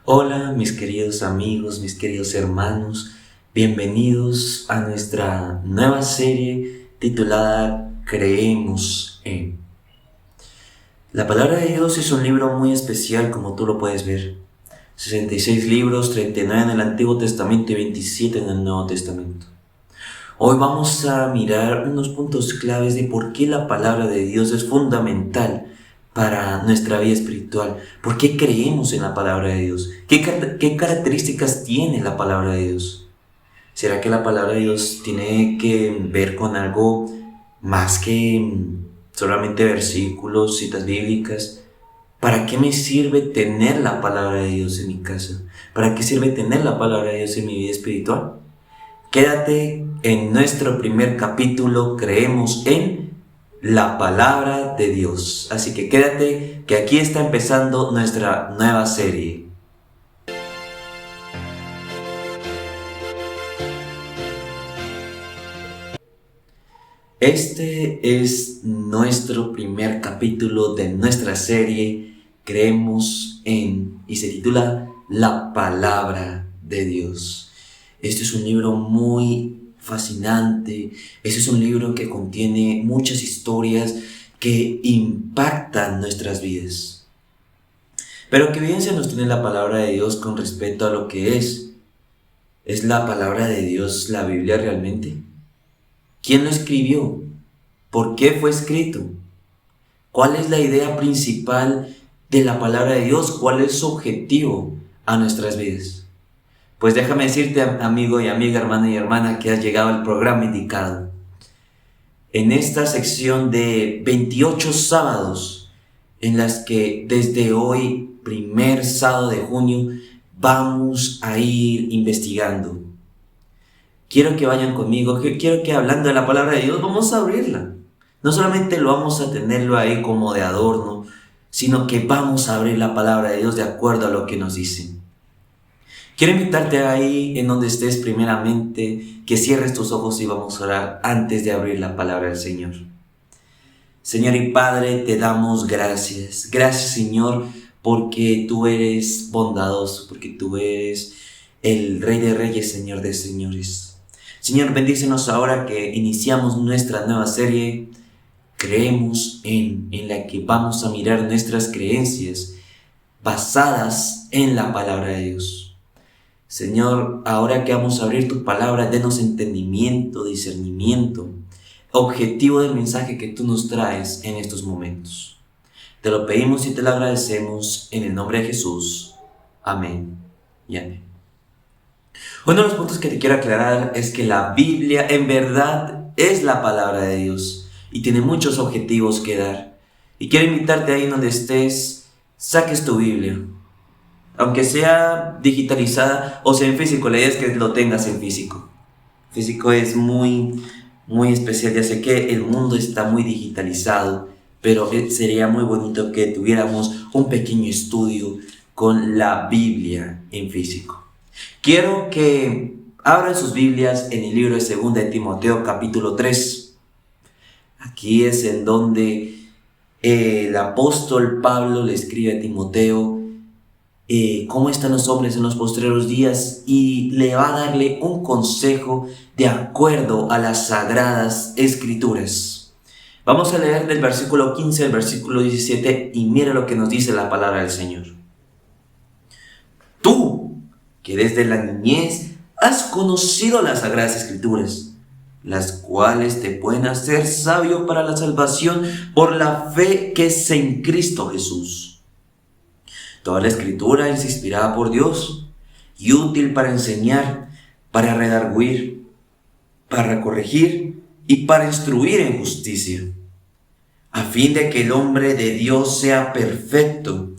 Hola mis queridos amigos, mis queridos hermanos, bienvenidos a nuestra nueva serie titulada Creemos en. La palabra de Dios es un libro muy especial como tú lo puedes ver. 66 libros, 39 en el Antiguo Testamento y 27 en el Nuevo Testamento. Hoy vamos a mirar unos puntos claves de por qué la palabra de Dios es fundamental para nuestra vida espiritual. ¿Por qué creemos en la palabra de Dios? ¿Qué características tiene la palabra de Dios? ¿Será que la palabra de Dios tiene que ver con algo más que solamente versículos, citas bíblicas? ¿Para qué me sirve tener la palabra de Dios en mi casa? ¿Para qué sirve tener la palabra de Dios en mi vida espiritual? Quédate en nuestro primer capítulo, Creemos en la palabra de Dios. Así que quédate, que aquí está empezando nuestra nueva serie. Este es nuestro primer capítulo de nuestra serie, Creemos en, y se titula La palabra de Dios. Este es un libro muy fascinante. Este es un libro que contiene muchas historias que impactan nuestras vidas. Pero ¿qué evidencia nos tiene la palabra de Dios con respecto a lo que es? ¿Es la palabra de Dios la Biblia realmente? ¿Quién lo escribió? ¿Por qué fue escrito? ¿Cuál es la idea principal de la palabra de Dios? ¿Cuál es su objetivo a nuestras vidas? Pues déjame decirte, amigo y amiga, hermano y hermana, que has llegado al programa indicado. En esta sección de 28 sábados, en las que desde hoy, primer sábado de junio, vamos a ir investigando. Quiero que vayan conmigo, quiero que hablando de la palabra de Dios, vamos a abrirla. No solamente lo vamos a tenerlo ahí como de adorno, sino que vamos a abrir la palabra de Dios de acuerdo a lo que nos dice. Quiero invitarte ahí en donde estés primeramente, que cierres tus ojos y vamos a orar antes de abrir la palabra del Señor. Señor y Padre, te damos gracias. Gracias, Señor, porque tú eres bondadoso, porque tú eres el Rey de Reyes, Señor de Señores. Señor, bendícenos ahora que iniciamos nuestra nueva serie, Creemos en la que vamos a mirar nuestras creencias basadas en la palabra de Dios. Señor, ahora que vamos a abrir tu palabra, denos entendimiento, discernimiento, objetivo del mensaje que tú nos traes en estos momentos. Te lo pedimos y te lo agradecemos en el nombre de Jesús. Amén y amén. Uno de los puntos que te quiero aclarar es que la Biblia en verdad es la palabra de Dios y tiene muchos objetivos que dar. Y quiero invitarte ahí donde estés, saques tu Biblia. Aunque sea digitalizada o sea en físico, la idea es que lo tengas en físico. Físico es muy especial, ya sé que el mundo está muy digitalizado, pero sería muy bonito que tuviéramos un pequeño estudio con la Biblia en físico. Quiero que abran sus Biblias en el libro de 2 de Timoteo capítulo 3. Aquí es en donde el apóstol Pablo le escribe a Timoteo cómo están los hombres en los postreros días y le va a darle un consejo de acuerdo a las sagradas escrituras. Vamos a leer del versículo 15 al versículo 17 y mira lo que nos dice la palabra del Señor. Tú, que desde la niñez has conocido las sagradas escrituras, las cuales te pueden hacer sabio para la salvación por la fe que es en Cristo Jesús. Toda la escritura es inspirada por Dios y útil para enseñar, para redarguir, para corregir y para instruir en justicia, a fin de que el hombre de Dios sea perfecto,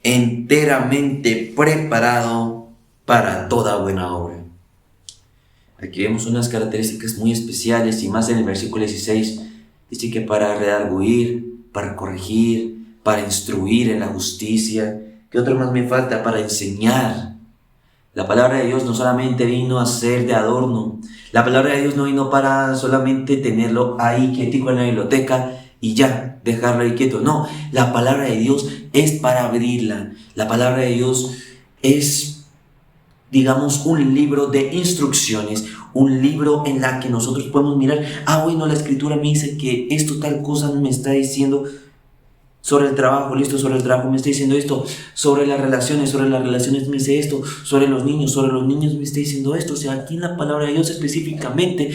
enteramente preparado para toda buena obra. Aquí vemos unas características muy especiales y más en el versículo 16. Dice que para redarguir, para corregir, para instruir en la justicia. ¿Qué otro más me falta? Para enseñar. La palabra de Dios no solamente vino a ser de adorno. La palabra de Dios no vino para solamente tenerlo ahí quietico en la biblioteca y ya, dejarlo ahí quieto. No, la palabra de Dios es para abrirla. La palabra de Dios es, digamos, un libro de instrucciones, un libro en la que nosotros podemos mirar, bueno, la escritura me dice que esto tal cosa me está diciendo sobre el trabajo, listo, sobre el trabajo me está diciendo esto, sobre las relaciones me dice esto, sobre los niños me está diciendo esto. O sea, aquí en la palabra de Dios específicamente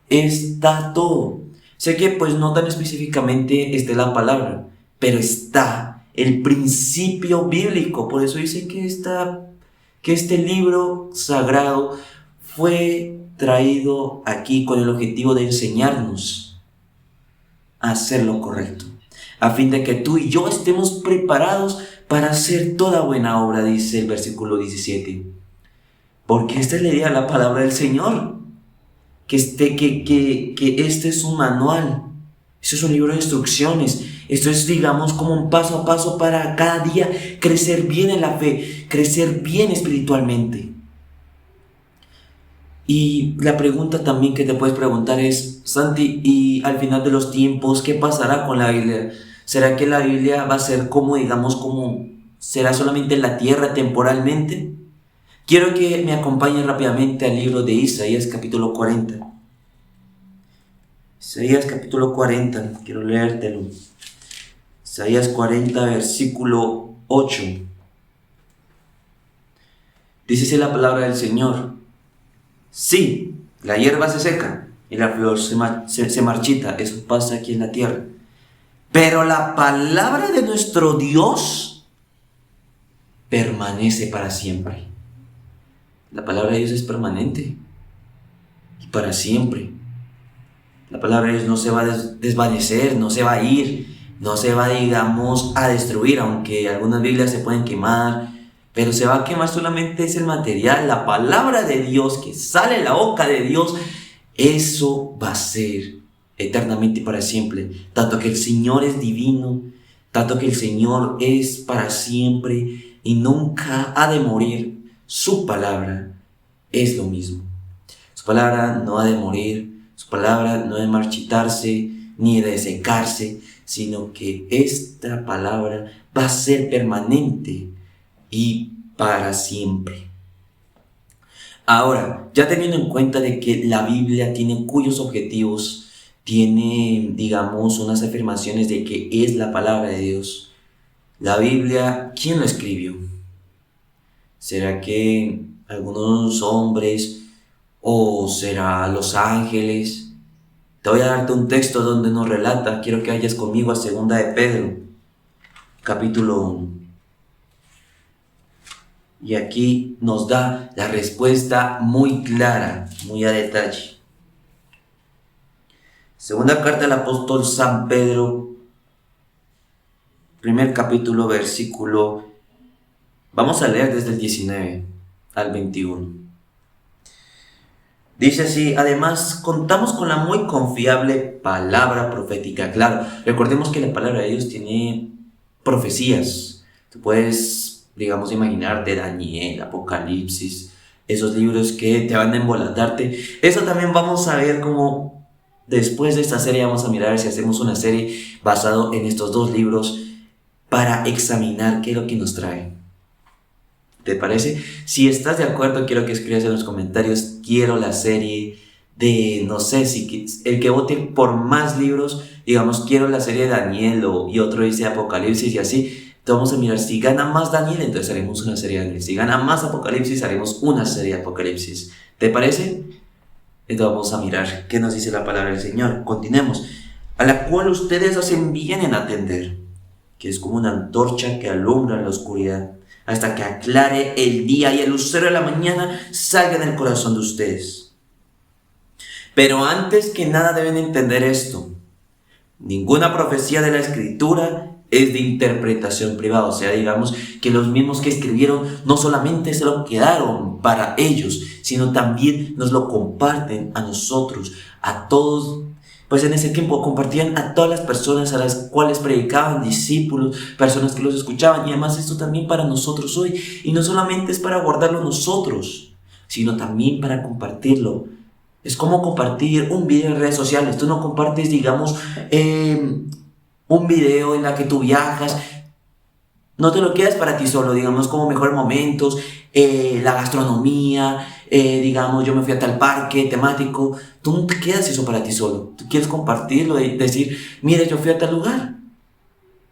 está todo. Sé que pues no tan específicamente esté la palabra, pero está el principio bíblico. Por eso dice que este libro sagrado fue traído aquí con el objetivo de enseñarnos a hacer lo correcto, a fin de que tú y yo estemos preparados para hacer toda buena obra, dice el versículo 17. Porque esta es la idea de la palabra del Señor, que este es un manual, esto es un libro de instrucciones, esto es, digamos, como un paso a paso para cada día crecer bien en la fe, crecer bien espiritualmente. Y la pregunta también que te puedes preguntar es, Santi, ¿y al final de los tiempos qué pasará con la Biblia? ¿Será que la Biblia va a ser como, digamos, como será solamente en la tierra temporalmente? Quiero que me acompañes rápidamente al libro de Isaías capítulo 40. Isaías capítulo 40, quiero leértelo. Isaías 40, versículo 8. Dice la palabra del Señor: sí, la hierba se seca y la flor se marchita, eso pasa aquí en la tierra. Pero la palabra de nuestro Dios permanece para siempre. La palabra de Dios es permanente y para siempre. La palabra de Dios no se va a desvanecer, no se va a ir, no se va, digamos, a destruir, aunque algunas Biblias se pueden quemar, pero se va a quemar solamente es el material. La palabra de Dios que sale de la boca de Dios, eso va a ser eternamente y para siempre. Tanto que el Señor es divino, tanto que el Señor es para siempre y nunca ha de morir, su palabra es lo mismo. Su palabra no ha de morir, su palabra no ha de marchitarse ni de secarse, sino que esta palabra va a ser permanente y para siempre. Ahora, ya teniendo en cuenta de que la Biblia tiene cuyos objetivos, tiene, digamos, unas afirmaciones de que es la palabra de Dios. La Biblia, ¿quién lo escribió? ¿Será que algunos hombres o será los ángeles? Te voy a darte un texto donde nos relata, quiero que vayas conmigo a 2 de Pedro, capítulo 1. Y aquí nos da la respuesta muy clara, muy a detalle. Segunda carta del apóstol San Pedro, primer capítulo, versículo, vamos a leer desde el 19 al 21. Dice así: además, contamos con la muy confiable palabra profética. Claro, recordemos que la palabra de Dios tiene profecías. Tú puedes, digamos, imaginar de Daniel, Apocalipsis, esos libros que te van a embolatarte. Eso también vamos a ver como después de esta serie vamos a mirar si hacemos una serie basado en estos dos libros para examinar qué es lo que nos trae. ¿Te parece? Si estás de acuerdo, quiero que escribas en los comentarios: quiero la serie de, no sé, si el que vote por más libros, digamos, quiero la serie de Daniel y otro dice Apocalipsis y así. Entonces vamos a mirar, si gana más Daniel, entonces haremos una serie de Daniel. Si gana más Apocalipsis, haremos una serie de Apocalipsis. ¿Te parece? Entonces vamos a mirar qué nos dice la palabra del Señor. Continuemos. A la cual ustedes hacen bien en atender, que es como una antorcha que alumbra en la oscuridad, hasta que aclare el día y el lucero de la mañana salga en el corazón de ustedes. Pero antes que nada deben entender esto: ninguna profecía de la Escritura es de interpretación privada. O sea, digamos que los mismos que escribieron no solamente se lo quedaron para ellos, sino también nos lo comparten a nosotros, a todos. Pues en ese tiempo compartían a todas las personas a las cuales predicaban, discípulos, personas que los escuchaban. Y además esto también para nosotros hoy. Y no solamente es para guardarlo nosotros, sino también para compartirlo. Es como compartir un video en redes sociales. Tú no compartes, digamos, un video en la que tú viajas. No te lo quedas para ti solo, digamos, como mejores momentos, la gastronomía, digamos, yo me fui a tal parque temático. Tú no te quedas eso para ti solo. Tú quieres compartirlo y decir, mire, yo fui a tal lugar.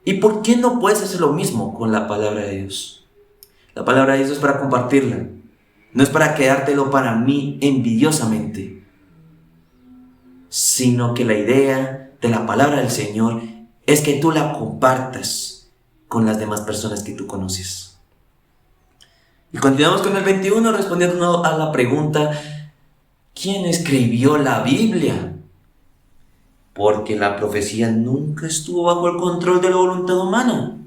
¿Y por qué no puedes hacer lo mismo con la palabra de Dios? La palabra de Dios es para compartirla. No es para quedártelo para mí envidiosamente, sino que la idea de la palabra del Señor es que tú la compartas con las demás personas que tú conoces. Y continuamos con el 21, respondiendo a la pregunta, ¿quién escribió la Biblia? Porque la profecía nunca estuvo bajo el control de la voluntad humana,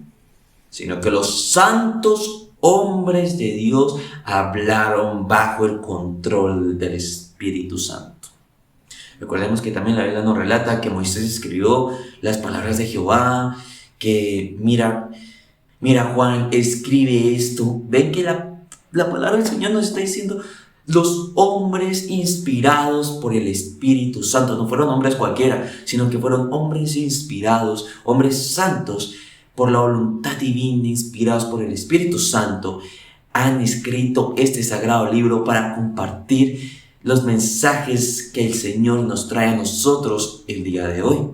sino que los santos hombres de Dios hablaron bajo el control del Espíritu Santo. Recordemos que también la Biblia nos relata que Moisés escribió las palabras de Jehová, que mira Juan, escribe esto. Ven que la palabra del Señor nos está diciendo, los hombres inspirados por el Espíritu Santo, no fueron hombres cualquiera, sino que fueron hombres inspirados, hombres santos, por la voluntad divina, inspirados por el Espíritu Santo, han escrito este sagrado libro para compartir los mensajes que el Señor nos trae a nosotros el día de hoy.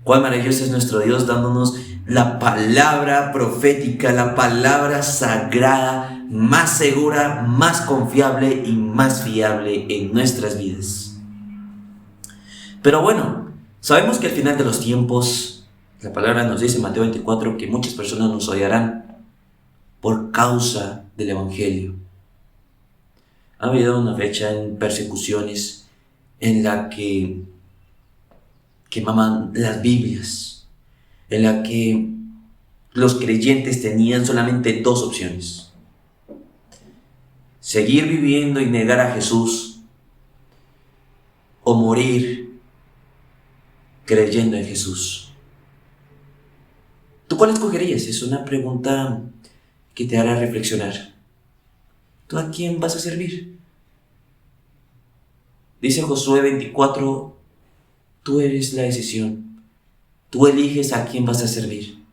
Cuán maravilloso es nuestro Dios dándonos la palabra profética, la palabra sagrada, más segura, más confiable y más fiable en nuestras vidas. Pero bueno, sabemos que al final de los tiempos, la palabra nos dice en Mateo 24 que muchas personas nos odiarán por causa del Evangelio. Ha habido una fecha en persecuciones en la que quemaban las Biblias, en la que los creyentes tenían solamente dos opciones: seguir viviendo y negar a Jesús, o morir creyendo en Jesús. ¿Tú cuál escogerías? Es una pregunta que te hará reflexionar. ¿Tú a quién vas a servir? Dice Josué 24, tú eres la decisión. Tú eliges a quién vas a servir.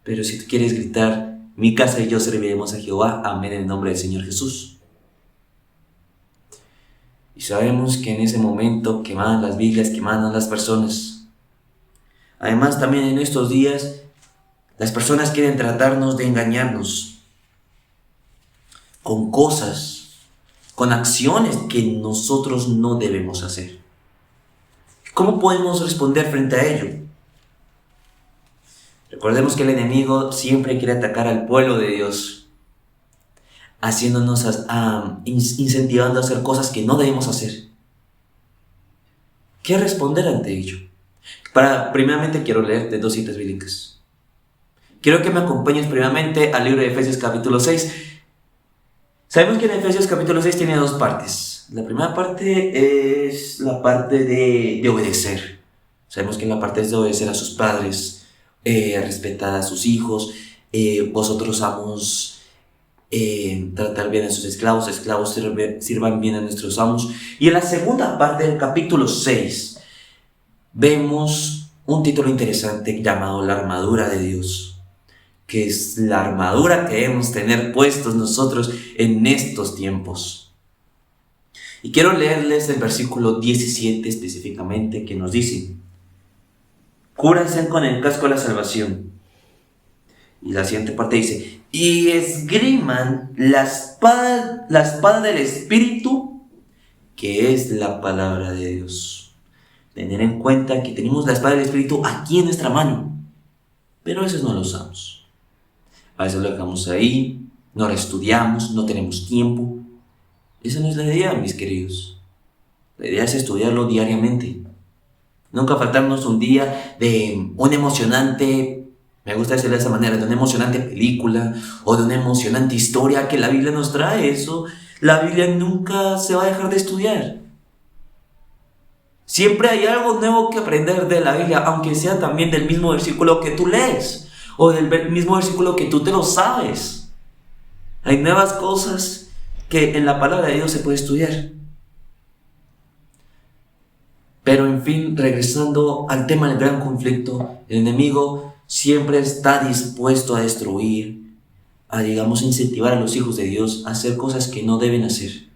Pero si tú quieres gritar, mi casa y yo serviremos a Jehová, amén, en el nombre del Señor Jesús. Y sabemos que en ese momento quemaban las Biblias, quemaban a las personas. Además, también en estos días, las personas quieren tratarnos de engañarnos con cosas, con acciones que nosotros no debemos hacer. ¿Cómo podemos responder frente a ello? Recordemos que el enemigo siempre quiere atacar al pueblo de Dios, haciéndonos, incentivando a hacer cosas que no debemos hacer. ¿Qué responder ante ello? Primeramente quiero leerte dos citas bíblicas. Quiero que me acompañes primeramente al libro de Efesios capítulo 6. Sabemos que en Efesios capítulo 6 tiene dos partes. La primera parte es la parte de obedecer. Sabemos que la parte es de obedecer a sus padres, respetar a sus hijos, vosotros amos, tratar bien a sus esclavos, esclavos sirvan bien a nuestros amos. Y en la segunda parte del capítulo 6 vemos un título interesante llamado la armadura de Dios, que es la armadura que debemos tener puestos nosotros en estos tiempos. Y quiero leerles el versículo 17 específicamente, que nos dice: cúbranse con el casco de la salvación. Y la siguiente parte dice: y esgriman la espada del Espíritu, que es la palabra de Dios. Tener en cuenta que tenemos la espada del Espíritu aquí en nuestra mano, pero a veces no la usamos. A veces lo dejamos ahí, no la estudiamos, no tenemos tiempo. Esa no es la idea, mis queridos. La idea es estudiarlo diariamente. Nunca faltarnos un día de un emocionante, me gusta decirlo de esa manera, de una emocionante película o de una emocionante historia que la Biblia nos trae. Eso, la Biblia nunca se va a dejar de estudiar. Siempre hay algo nuevo que aprender de la Biblia, aunque sea también del mismo versículo que tú lees o del mismo versículo que tú te lo sabes. Hay nuevas cosas que en la palabra de Dios se puede estudiar. Pero en fin, regresando al tema del gran conflicto, el enemigo siempre está dispuesto a destruir, a, digamos, incentivar a los hijos de Dios a hacer cosas que no deben hacer.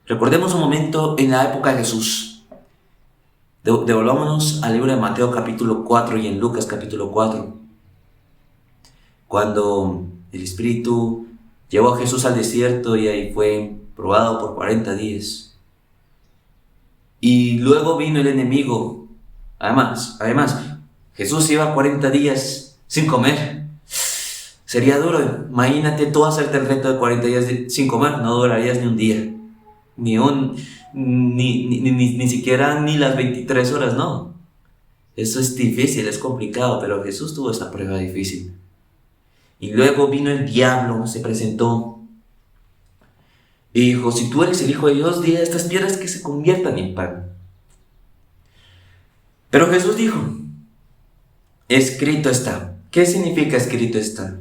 Recordemos un momento en la época de Jesús. Devolvámonos al libro de Mateo capítulo 4 y en Lucas capítulo 4. Cuando el Espíritu llevó a Jesús al desierto y ahí fue probado por 40 días. Y luego vino el enemigo. Además, Jesús iba 40 días sin comer. Sería duro. Imagínate tú hacerte el reto de 40 días sin comer. No durarías ni un día. Ni siquiera ni las 23 horas, no. Eso es difícil, es complicado, pero Jesús tuvo esa prueba difícil. Y luego vino el diablo, se presentó y dijo: si tú eres el Hijo de Dios, di a estas piedras que se conviertan en pan. Pero Jesús dijo: escrito está. ¿Qué significa escrito está?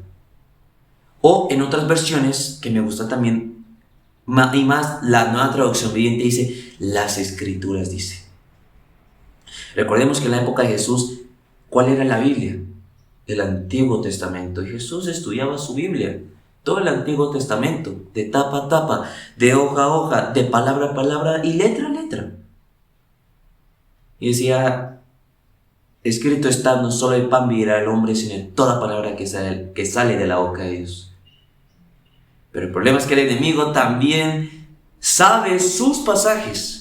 O en otras versiones, que me gusta también, y más la Nueva Traducción Viviente, dice: las Escrituras, dice. Recordemos que en la época de Jesús, ¿cuál era la Biblia? El Antiguo Testamento. Y Jesús estudiaba su Biblia, todo el Antiguo Testamento, de tapa a tapa, de hoja a hoja, de palabra a palabra y letra a letra. Y decía: escrito está, no solo el pan vivirá el hombre, sino en toda palabra que sale de la boca de Dios. Pero el problema es que el enemigo también sabe sus pasajes.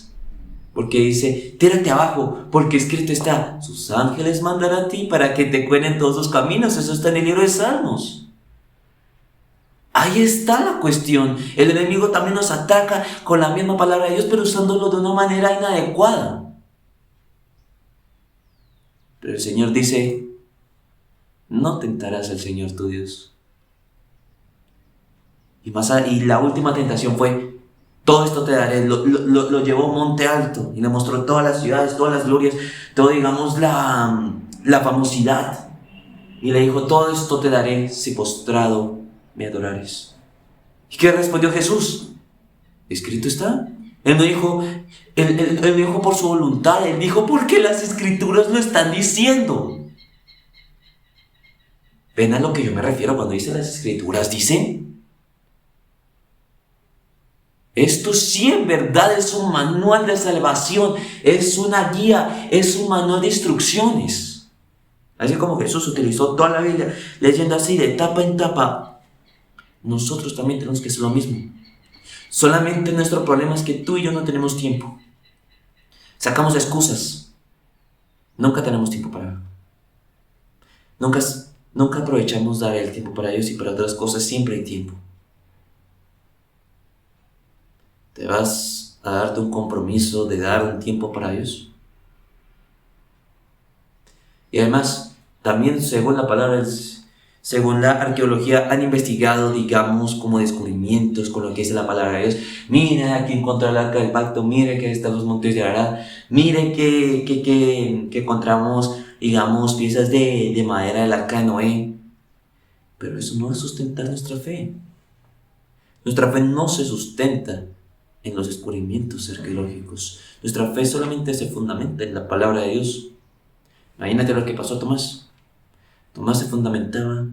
Porque dice: tírate abajo, porque escrito está: sus ángeles mandarán a ti para que te cuiden todos sus caminos. Eso está en el libro de Salmos. Ahí está la cuestión. El enemigo también nos ataca con la misma palabra de Dios, pero usándolo de una manera inadecuada. Pero el Señor dice: no tentarás al Señor tu Dios. Y la última tentación fue: todo esto te daré. Lo llevó a un monte alto y le mostró todas las ciudades, todas las glorias, todo, digamos, la famosidad. Y le dijo: todo esto te daré si postrado me adorares. ¿Y qué respondió Jesús? Escrito está. Él no dijo por su voluntad, él dijo porque las Escrituras lo están diciendo. ¿Ven a lo que yo me refiero cuando dice las Escrituras? Dice: esto sí en verdad es un manual de salvación, es una guía, es un manual de instrucciones. Así como Jesús utilizó toda la Biblia leyendo así de tapa en tapa, nosotros también tenemos que hacer lo mismo. Solamente nuestro problema es que tú y yo no tenemos tiempo. Sacamos excusas. Nunca tenemos tiempo para... Nunca aprovechamos dar el tiempo para Dios, y para otras cosas siempre hay tiempo. ¿Te vas a darte un compromiso de dar un tiempo para Dios? Y además, también según la arqueología, han investigado, digamos, como descubrimientos con lo que dice la palabra de Dios. Mire, aquí encontró el arca del pacto, mire que están los montes de Arad, mire que encontramos, digamos, piezas de madera del arca de Noé. Pero eso no va a sustentar nuestra fe. Nuestra fe no se sustenta en los descubrimientos arqueológicos. Nuestra fe solamente se fundamenta en la palabra de Dios. Imagínate lo que pasó a Tomás. Tomás se fundamentaba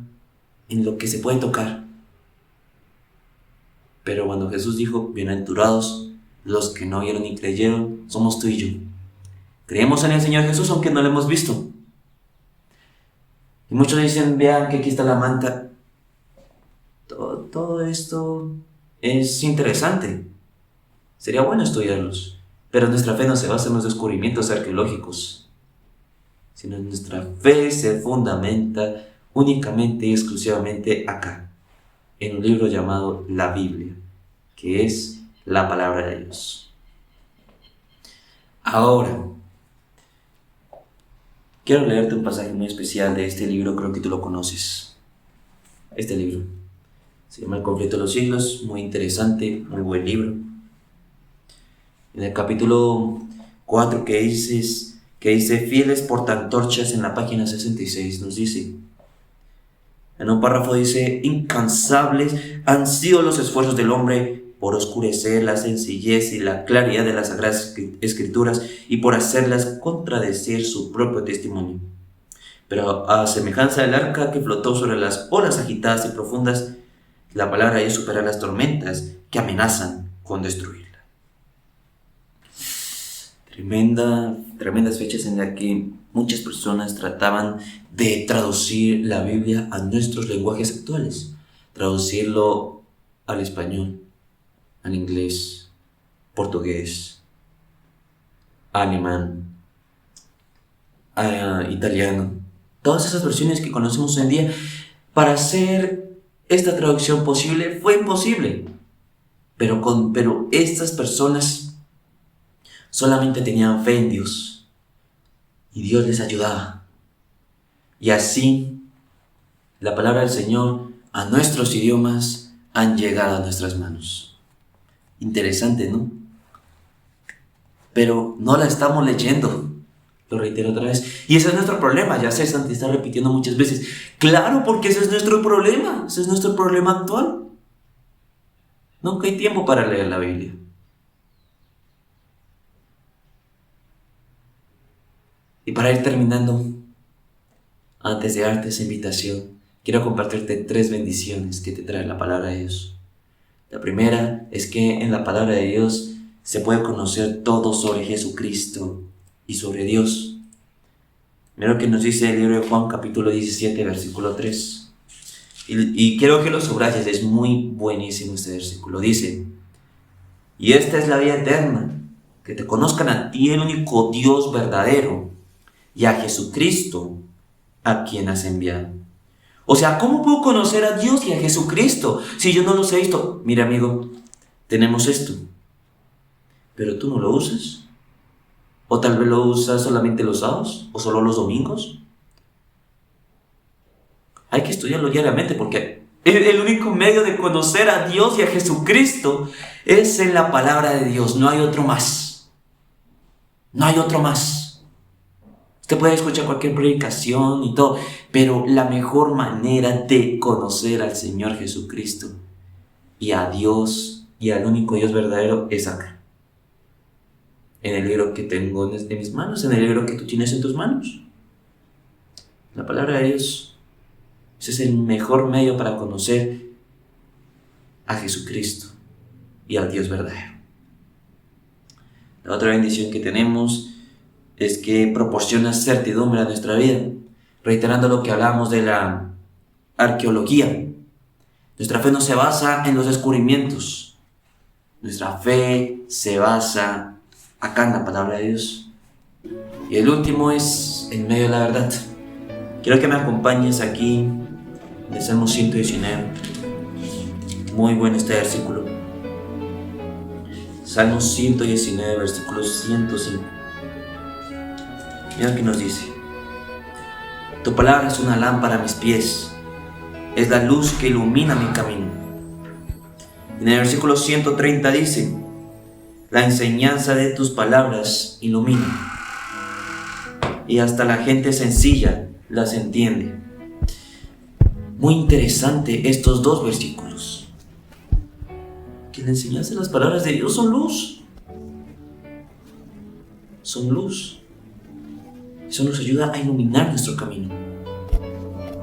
en lo que se puede tocar. Pero cuando Jesús dijo: bienaventurados los que no vieron ni creyeron, somos tú y yo. Creemos en el Señor Jesús aunque no lo hemos visto. Y muchos dicen: vean que aquí está la manta. Todo esto es interesante. Sería bueno estudiarlos, pero nuestra fe no se basa en los descubrimientos arqueológicos, sino nuestra fe se fundamenta únicamente y exclusivamente acá, en un libro llamado la Biblia, que es la palabra de Dios. Ahora, quiero leerte un pasaje muy especial de este libro, creo que tú lo conoces. Este libro se llama El Conflicto de los Siglos, muy interesante, muy buen libro. En el capítulo 4 que dice fieles portaantorchas, en la página 66 nos dice, en un párrafo dice: incansables han sido los esfuerzos del hombre por oscurecer la sencillez y la claridad de las Sagradas Escrituras y por hacerlas contradecir su propio testimonio. Pero a semejanza del arca que flotó sobre las olas agitadas y profundas, la palabra de Dios supera las tormentas que amenazan con destruirla. Tremendas fechas en las que muchas personas trataban de traducir la Biblia a nuestros lenguajes actuales, traducirlo al español, al inglés, portugués, alemán, italiano, todas esas versiones que conocemos hoy en día. Para hacer esta traducción posible fue imposible, pero estas personas solamente tenían fe en Dios y Dios les ayudaba, y así la palabra del Señor a nuestros idiomas han llegado a nuestras manos. Interesante, ¿no? Pero no la estamos leyendo. Lo reitero otra vez. Y ese es nuestro problema. Ya sé, Santi está repitiendo muchas veces. Claro, porque ese es nuestro problema. Ese es nuestro problema actual. Nunca hay tiempo para leer la Biblia. Y para ir terminando, antes de darte esa invitación, quiero compartirte 3 bendiciones que te trae la palabra de Dios. La primera es que en la palabra de Dios se puede conocer todo sobre Jesucristo y sobre Dios. Mira lo que nos dice el libro de Juan, capítulo 17, versículo 3. Y quiero que lo subrayes, es muy buenísimo este versículo. Dice: y esta es la vida eterna, que te conozcan a ti, el único Dios verdadero, y a Jesucristo, a quien has enviado. O sea, ¿cómo puedo conocer a Dios y a Jesucristo si yo no los he visto? Mira, amigo, tenemos esto, pero tú no lo usas. O tal vez lo usas solamente los sábados o solo los domingos. Hay que estudiarlo diariamente, porque el único medio de conocer a Dios y a Jesucristo es en la palabra de Dios. No hay otro más. No hay otro más. Usted puede escuchar cualquier predicación y todo, pero la mejor manera de conocer al Señor Jesucristo y a Dios y al único Dios verdadero es acá. En el libro que tengo en mis manos, en el libro que tú tienes en tus manos. La palabra de Dios. Ese es el mejor medio para conocer a Jesucristo y al Dios verdadero. La otra bendición que tenemos es que proporciona certidumbre a nuestra vida. Reiterando lo que hablamos de la arqueología. Nuestra fe no se basa en los descubrimientos. Nuestra fe se basa acá en la palabra de Dios. Y el último es en medio de la verdad. Quiero que me acompañes aquí en el Salmo 119. Muy bueno este versículo. Salmo 119, versículo 105. Mira lo que nos dice: tu palabra es una lámpara a mis pies, es la luz que ilumina mi camino. En el versículo 130 dice: la enseñanza de tus palabras ilumina, y hasta la gente sencilla las entiende. Muy interesante estos 2 versículos. Que la enseñanza de las palabras de Dios son luz. Son luz. Eso nos ayuda a iluminar nuestro camino.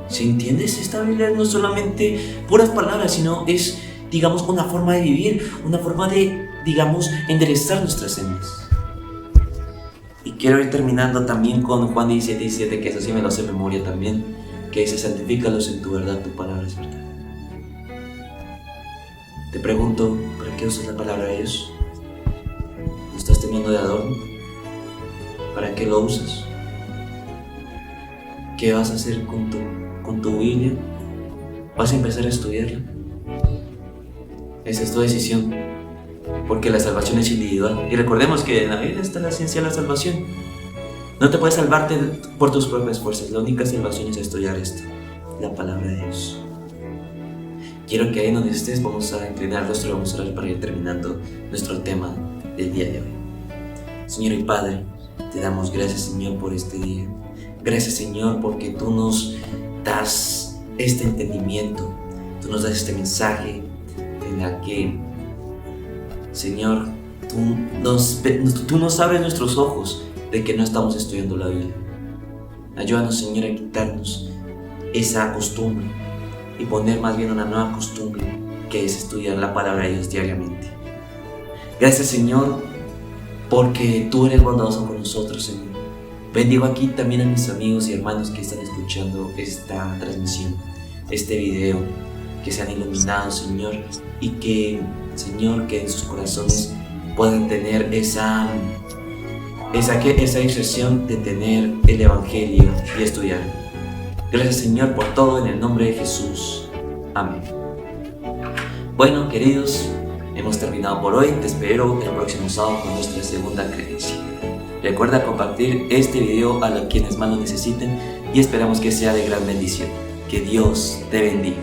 ¿Se entiendes? Esta Biblia no es solamente puras palabras, sino es, digamos, una forma de vivir, una forma de, digamos, enderezar nuestras sendas. Y quiero ir terminando también con Juan 17:17, que eso sí me lo sé de memoria también, que dice: santifícalos en tu verdad, tu palabra es verdad. Te pregunto, ¿para qué usas la palabra de Dios? ¿Lo estás teniendo de adorno? ¿Para qué lo usas? ¿Qué vas a hacer con tu Biblia? ¿Vas a empezar a estudiarla? Esa es tu decisión, porque la salvación es individual. Y recordemos que en la Biblia está la ciencia de la salvación. No te puedes salvarte por tus propias fuerzas. La única salvación es estudiar esto, la palabra de Dios. Quiero que ahí donde estés vamos a inclinar el rostro y vamos a orar para ir terminando nuestro tema del día de hoy. Señor y Padre, te damos gracias, Señor, por este día. Gracias, Señor, porque tú nos das este entendimiento, tú nos das este mensaje en el que, Señor, tú nos abres nuestros ojos de que no estamos estudiando la Biblia. Ayúdanos, Señor, a quitarnos esa costumbre y poner más bien una nueva costumbre, que es estudiar la palabra de Dios diariamente. Gracias, Señor, porque tú eres bondadoso con nosotros, Señor. Bendigo aquí también a mis amigos y hermanos que están escuchando esta transmisión, este video, que sean iluminados, Señor, y que, Señor, que en sus corazones puedan tener esa discreción de tener el Evangelio y estudiar. Gracias, Señor, por todo, en el nombre de Jesús. Amén. Bueno, queridos, hemos terminado por hoy. Te espero el próximo sábado con nuestra segunda creencia. Recuerda compartir este video a quienes más lo necesiten y esperamos que sea de gran bendición. Que Dios te bendiga.